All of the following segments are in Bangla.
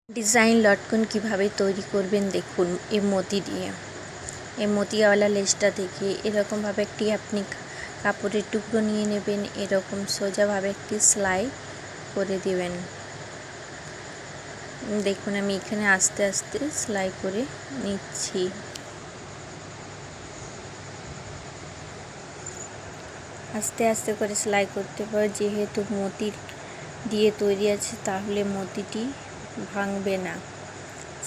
ডিজাইন লটকন কিভাবে তৈরি করবেন দেখুন এই মতি দিয়ে। এই মতিওয়ালা লেসটা থেকে এরকমভাবে একটি আপনি কাপড়ের টুকরো নিয়ে নেবেন, এরকম সোজাভাবে একটি সেলাই করে দিবেন। দেখুন আমি এখানে আস্তে আস্তে সেলাই করে নিচ্ছি। আস্তে আস্তে করে সেলাই করতে পারো, যেহেতু মতির দিয়ে তৈরি আছে তাহলে মতিটি ভাঙবে না,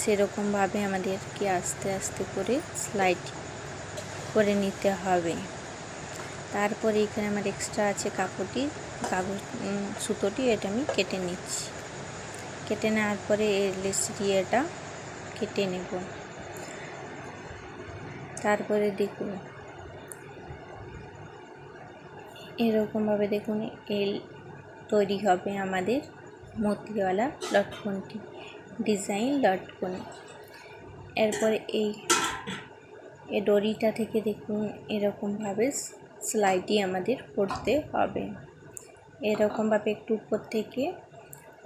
সেরকমভাবে আমাদেরকে আস্তে আস্তে করে সেলাইটি করে নিতে হবে। তারপরে এখানে আমার এক্সট্রা আছে সুতোটি, এটা আমি কেটে নিচ্ছি। কেটে নেওয়ার পরে এর লেসের এটা কেটে নেব। তারপরে দেখুন এরকমভাবে দেখুন এই তৈরি হবে আমাদের মতিওয়ালা লটকনটি, ডিজাইন লটকন। এরপরে এই ডরিটা থেকে দেখুন এরকমভাবে সেলাইটি আমাদের করতে হবে। এরকমভাবে একটু উপর থেকে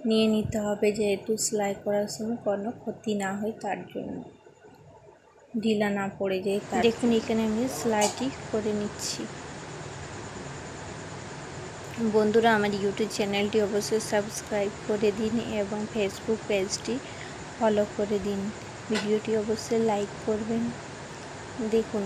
নিয়ে নিতে হবে, যেহেতু সেলাই করার সময় কোনো ক্ষতি না হয়, তার জন্য ঢিলা না পড়ে যায়। দেখুন এখানে আমি সেলাইটি করে নিচ্ছি। বন্ধুরা, আমার ইউটিউব চ্যানেলটি অবশ্যই সাবস্ক্রাইব করে দিন এবং ফেসবুক পেজটি ফলো করে দিন। ভিডিওটি অবশ্যই লাইক করবেন। দেখুন